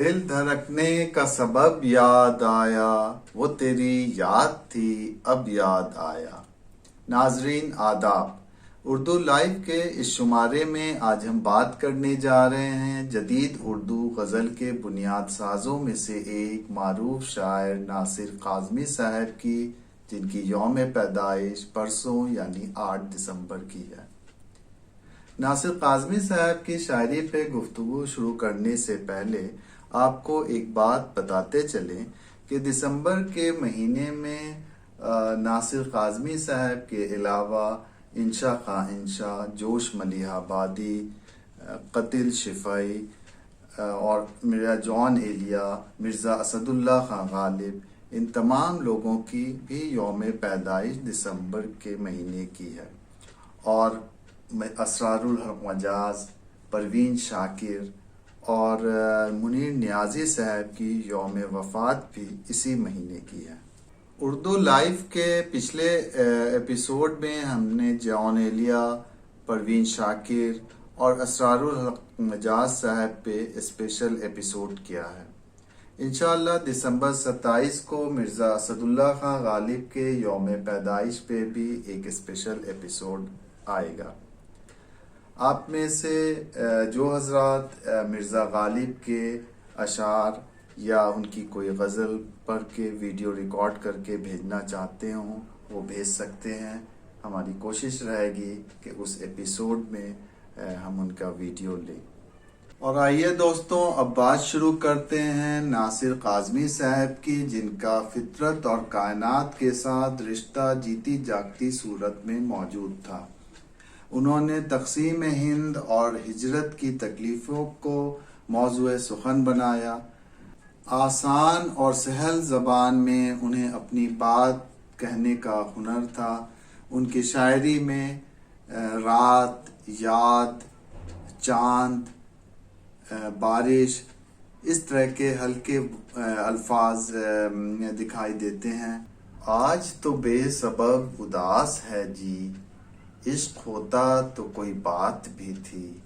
दिल धड़कने का सबब याद आया, वो तेरी याद थी अब याद आया। नाजरीन आदाब, उर्दू लाइव के इस शुमारे में आज हम बात करने जा रहे हैं जदीद उर्दू गज़ल के बुनियाद साजों में से एक मारूफ शायर नासिर काज़मी साहब की, जिनकी यौम पैदाइश परसों यानी 8 दिसंबर की है। नासिर काज़मी साहब की शायरी पे गुफ्तगू शुरू करने से पहले आपको एक बात बताते चलें कि दिसंबर के महीने में नासिर काज़मी साहब के अलावा इंशा खां इंशा, जोश मलिहाबादी, कतिल शिफाई और मिर्जा जॉन एलिया, मिर्ज़ा असदुल्ला खां गालिब, इन तमाम लोगों की भी यौम पैदाइश दिसंबर के महीने की है। और असरारुल हक मजाज, परवीन शाकिर और मुनीर नियाजी साहब की यौम वफ़ात भी इसी महीने की है। उर्दू लाइव के पिछले एपिसोड में हमने जॉन एलिया, परवीन शाकिर और असरारुल हक मजाज साहब पे स्पेशल एपिसोड किया है। इंशाअल्लाह दिसंबर 27 को मिर्ज़ा असदुल्ला खां गालिब के यौम पैदाइश पे भी एक स्पेशल एपिसोड आएगा। आप में से जो हजरात मिर्ज़ा गालिब के अशार या उनकी कोई गज़ल पढ़ के वीडियो रिकॉर्ड करके भेजना चाहते हों वो भेज सकते हैं। हमारी कोशिश रहेगी कि उस एपिसोड में हम उनका वीडियो लें। और आइए दोस्तों, अब बात शुरू करते हैं नासिर काज़मी साहब की, जिनका फितरत और कायनात के साथ रिश्ता जीती जागती सूरत में मौजूद था। उन्होंने तक़सीम हिंद और हिजरत की तकलीफ़ों को मौज़ूए सुखन बनाया। आसान और सहल ज़बान में उन्हें अपनी बात कहने का हुनर था। उनकी शायरी में रात, याद, चांद, बारिश, इस तरह के हल्के अल्फाज दिखाई देते हैं। आज तो बेसबब उदास है जी, इश्क होता तो कोई बात भी थी।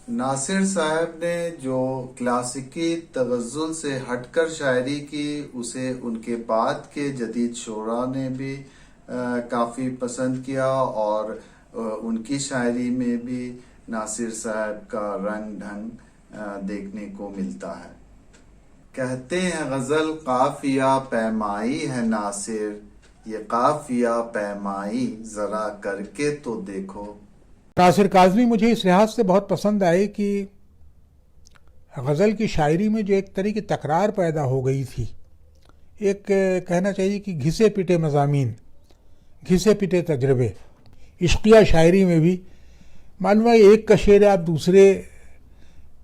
नासिर साहब ने जो क्लासिकी तगज़्ज़ुल से हटकर शायरी की, उसे उनके बाद के जदीद शोरा ने भी काफ़ी पसंद किया और उनकी शायरी में भी नासिर साहब का रंग ढंग देखने को मिलता है। कहते हैं गज़ल काफ़िया पैमाई है नासिर, ये काफिया पैमाई जरा करके तो देखो। नासिर काज़मी मुझे इस लिहाज से बहुत पसंद आए कि गज़ल की शायरी में जो एक तरह की तकरार पैदा हो गई थी, एक कहना चाहिए कि घिसे पिटे मज़ामीन, घिसे पिटे तजर्बे, इश्किया शायरी में भी मालूम है एक का शेर आप दूसरे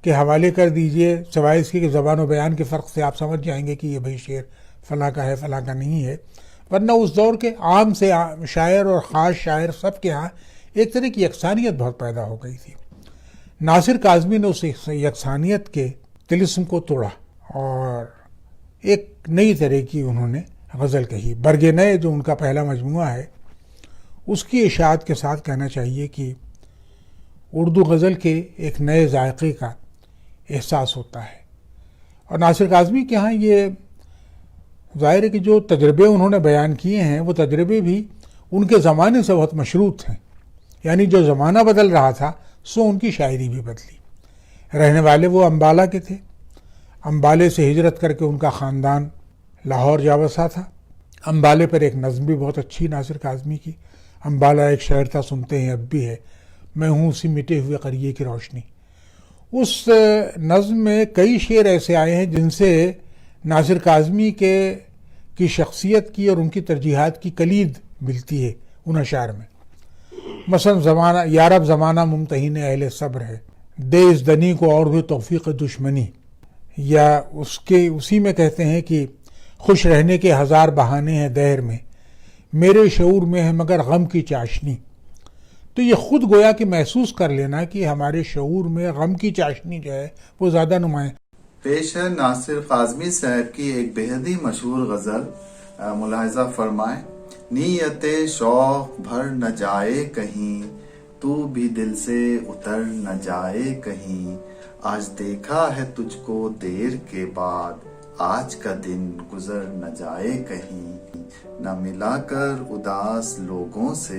के हवाले कर दीजिए, सिवाय इसके कि ज़बान व बयान के फ़र्क से आप समझ जाएंगे कि ये भाई शेर फ़लाँ का है फ़लाँ का नहीं है। वरना उस दौर के आम से शायर और ख़ास शायर सब के यहाँ एक तरह की यकसानियत बहुत पैदा हो गई थी। नासिर काज़मी ने उस यकसानियत के तिलिस्म को तोड़ा और एक नई तरह की उन्होंने गज़ल कही। बरगे नए जो उनका पहला मजमूआ है, उसकी इशाअत के साथ कहना चाहिए कि उर्दू गज़ल के एक नए जायक़े का एहसास होता है। और नासिर काज़मी के यहाँ ये ज़ाहिर है कि जो तजर्बे उन्होंने बयान किए हैं वो तजर्बे भी उनके ज़माने से बहुत मशरूत हैं। यानी जो ज़माना बदल रहा था सो उनकी शायरी भी बदली। रहने वाले वो अम्बाला के थे। अम्बाले से हिजरत करके उनका ख़ानदान लाहौर जा बसा था। अम्बाले पर एक नज़्म भी बहुत अच्छी नासिर काज़मी की, अम्बाला एक शहर था सुनते हैं अब भी है, मैं हूँ उसी मिटे हुए क़रिए की रोशनी। उस नज़्म में कई शेर ऐसे आए हैं जिनसे नासिर काज़मी की शख्सियत की और उनकी तरजीहात की कलीद मिलती है उन अशार में। मसलन ज़माना यारब ज़माना मुमतहिन अहले सब्र है, दे इस दनी को और भी तौफ़ीक़ दुश्मनी, या उसी में कहते हैं कि खुश रहने के हज़ार बहाने हैं दहर में, मेरे शऊर में है मगर गम की चाशनी। तो ये ख़ुद गोया कि महसूस कर लेना कि हमारे शऊर में गम की चाशनी जो है वो ज़्यादा नुमायाँ। पेश है नासिर काज़मी साहब की एक बेहद ही मशहूर गज़ल, मुलाहिज़ा फरमाएं। नीयते शौक भर न जाए कहीं, तू भी दिल से उतर न जाए कहीं, आज देखा है तुझको देर के बाद, आज का दिन गुजर न जाए कहीं, न मिलाकर उदास लोगों से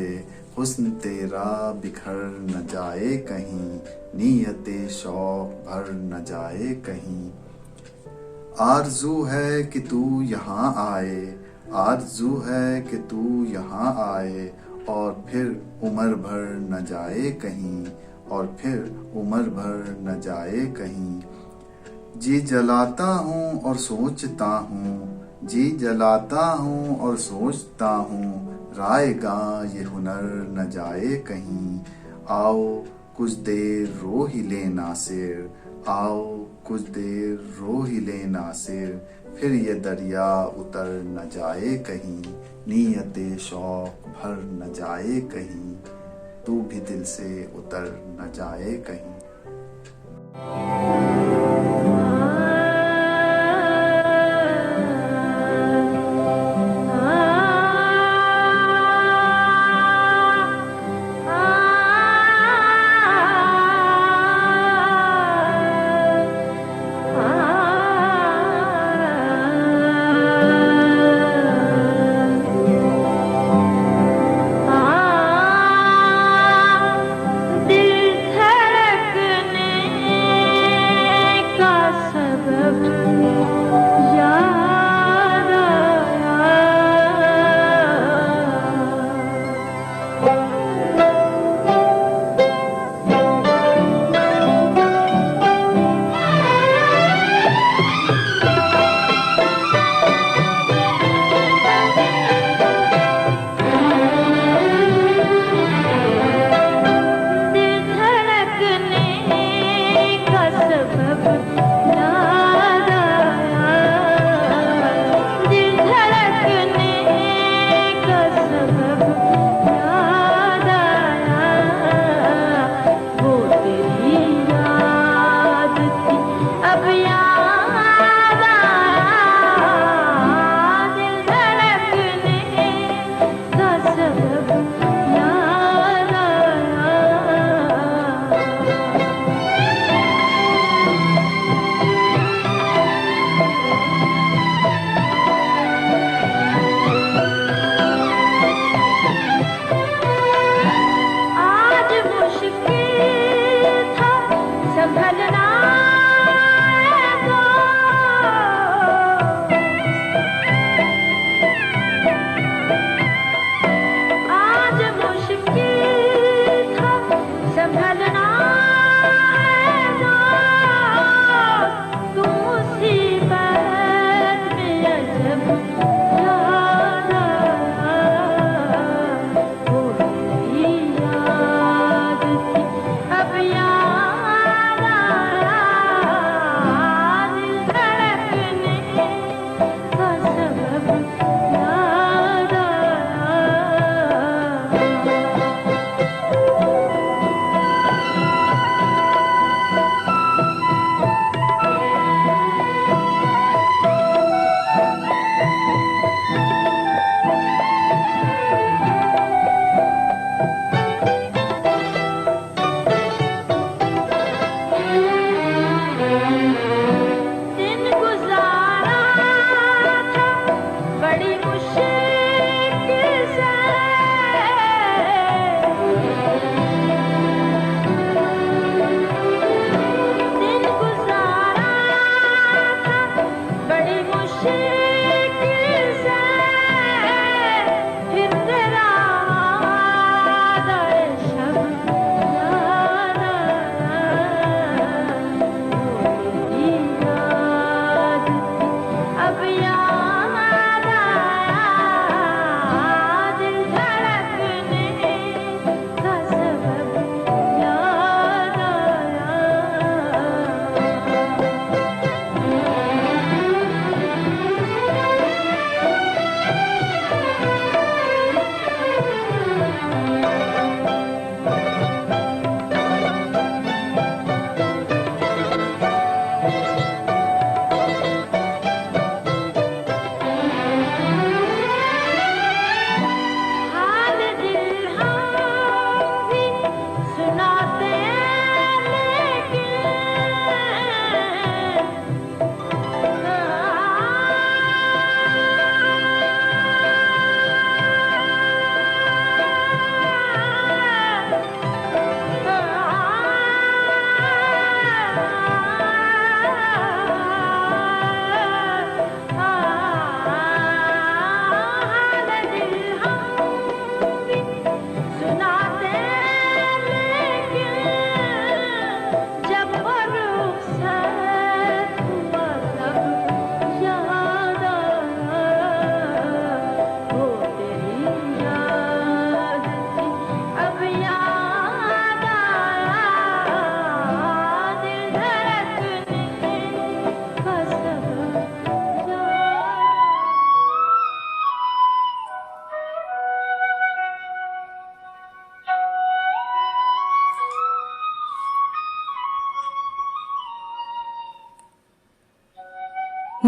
हुस्न तेरा बिखर न जाए कहीं, नीयते शौक भर न जाए कहीं। आरज़ू है कि तू यहाँ आए, आरज़ू है कि तू यहाँ आए, और फिर उम्र भर न जाए कहीं, और फिर उम्र भर न जाए कहीं। जी जलाता हूँ और सोचता हूँ, जी जलाता हूँ और सोचता हूँ, रायगा ये हुनर न जाए कहीं। आओ कुछ देर रो ही लेना सिर, आओ कुछ देर रो ही लेना सिर, फिर ये दरिया उतर न जाए कहीं, नीयते शौक भर न जाए कहीं, तू भी दिल से उतर न जाए कहीं। दिल धड़कने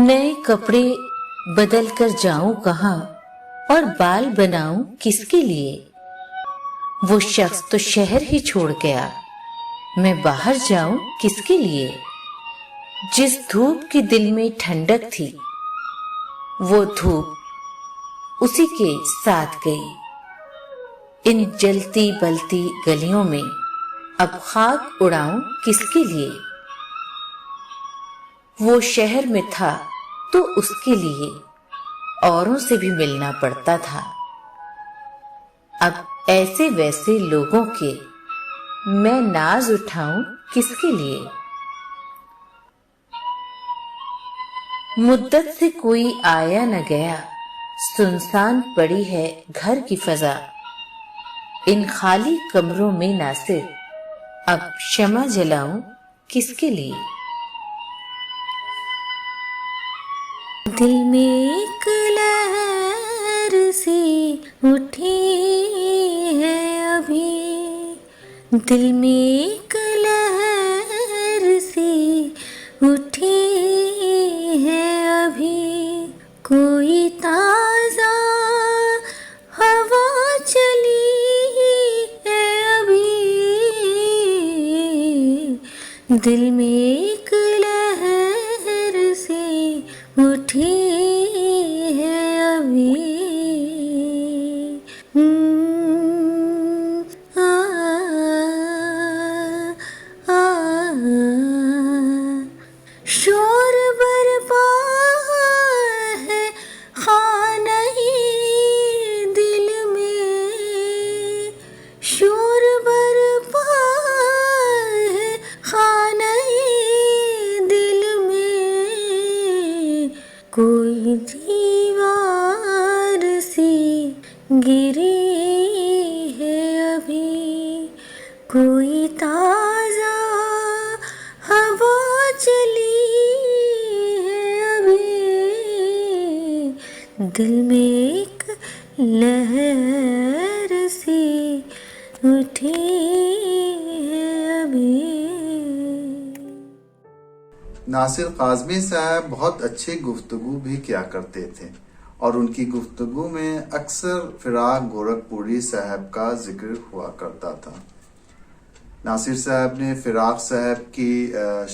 नए कपड़े बदल कर जाऊं कहां और बाल बनाऊं किसके लिए। वो शख्स तो शहर ही छोड़ गया, मैं बाहर जाऊं किसके लिए। जिस धूप की दिल में ठंडक थी, वो धूप उसी के साथ गई। इन जलती बलती गलियों में अब खाक उड़ाऊं किसके लिए। वो शहर में था तो उसके लिए औरों से भी मिलना पड़ता था। अब ऐसे वैसे लोगों के मैं नाज उठाऊं किसके लिए। मुद्दत से कोई आया न गया, सुनसान पड़ी है घर की फजा। इन खाली कमरों में नासिर अब शमा जलाऊं किसके लिए। दिल में एक लहर सी उठी है अभी, दिल में एक लहर सी उठी है अभी। कोई ताजा हवा चली है अभी, दिल में एक लहर सी उठी है अभी। आ, आ, आ, शोर बरपा है खाने दिल में, शोर बरपा है खाने दिल में। कोई दीवार सी गिरी है अभी, कोई ताजा हवा चली है अभी, दिल में एक लहर सी उठी है अभी। नासिर काज़मी साहब बहुत अच्छी गुफ्तगू भी किया करते थे और उनकी गुफ्तगू में अक्सर फिराक गोरखपुरी साहब का जिक्र हुआ करता था। नासिर साहब ने फिराक साहब की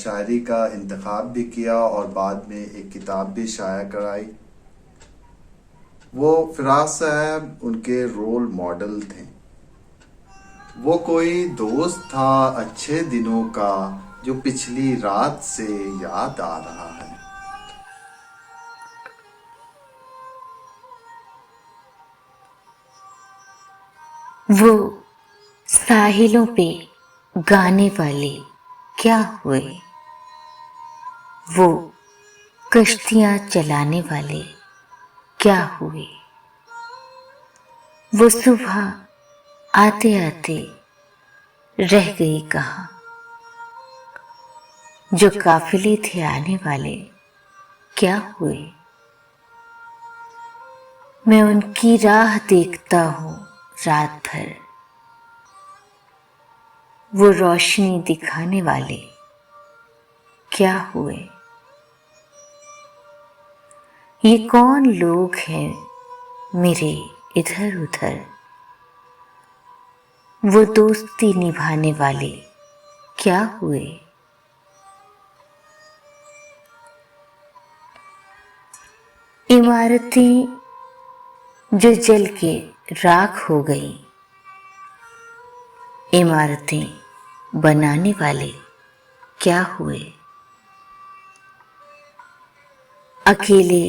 शायरी का इंतखाब भी किया और बाद में एक किताब भी शाया कराई। वो फिराक साहब उनके रोल मॉडल थे। वो कोई दोस्त था अच्छे दिनों का जो पिछली रात से याद आ रहा है। वो साहिलों पे गाने वाले क्या हुए, वो कश्तियां चलाने वाले क्या हुए। वो सुबह आते आते रह गई कहाँ, जो काफिले थे आने वाले क्या हुए। मैं उनकी राह देखता हूँ रात भर, वो रोशनी दिखाने वाले क्या हुए। ये कौन लोग हैं मेरे इधर उधर, वो दोस्ती निभाने वाले क्या हुए। इमारतें जो जल के राख हो गई, इमारतें बनाने वाले क्या हुए। अकेले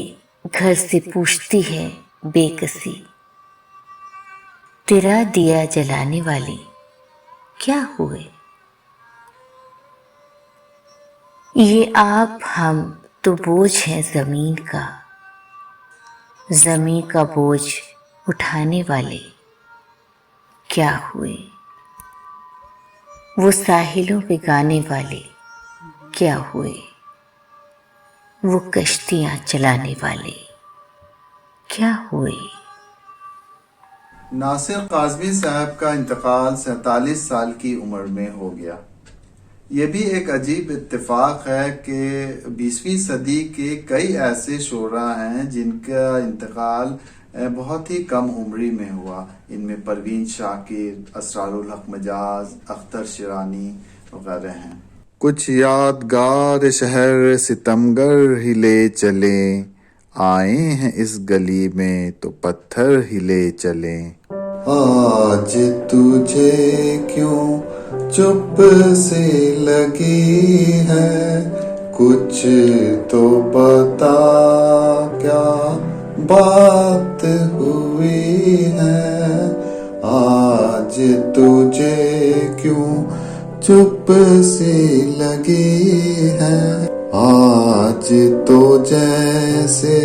घर से पूछती है बेकसी, तेरा दिया जलाने वाले क्या हुए। ये आप हम तो बोझ हैं जमीन का, जमीन का बोझ उठाने वाले क्या हुए। वो साहिलों पे गाने वाले क्या हुए, वो कश्तियां चलाने वाले क्या हुए। नासिर काज़मी साहब का इंतकाल 47 साल की उम्र में हो गया। ये भी एक अजीब इत्तेफाक है कि 20वीं सदी के कई ऐसे शोरा हैं जिनका इंतकाल बहुत ही कम उम्री में हुआ। इनमें परवीन शाकिर, असरारुल हक मजाज, अख्तर शिरानी वगैरह हैं। कुछ यादगार शहर सितमगर हिले चले, आए हैं इस गली में तो पत्थर हिले चले। आज तुझे क्यों चुप से लगी है, कुछ तो बता क्या बात हुई है। आज तुझे क्यों चुप सी लगी है, आज तो जैसे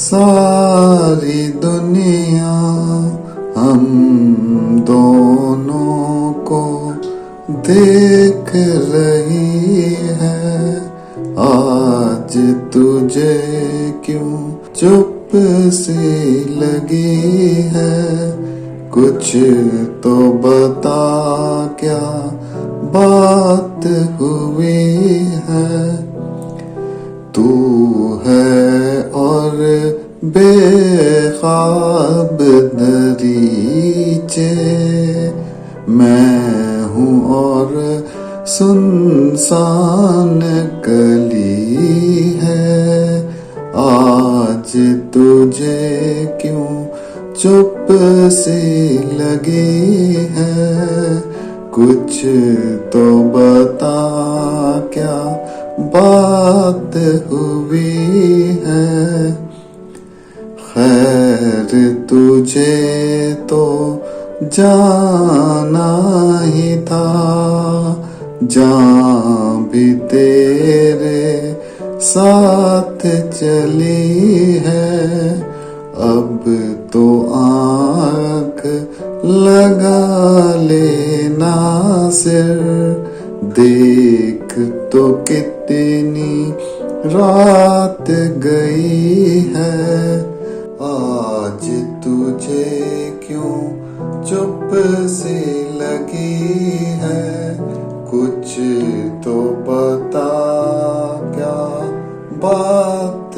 सारी दुनिया हम दोनों को देख रही है। आज तुझे क्यों चुप सी लगी है, कुछ तो बता क्या बात हुई है। तू है और बेख्वाब दरीचे, मैं हूँ और सुनसान गली है। आज तुझे क्यों चुप सी लगी है, कुछ तो बता क्या बात हुई है। खैर तुझे तो जाना ही था, जान भी तेरे साथ चली है। अब तो आँख लगा लेना सिर, देख तो कितनी रात गई है। आज तुझे क्यों चुप सी लगी है, कुछ तो बता क्या बात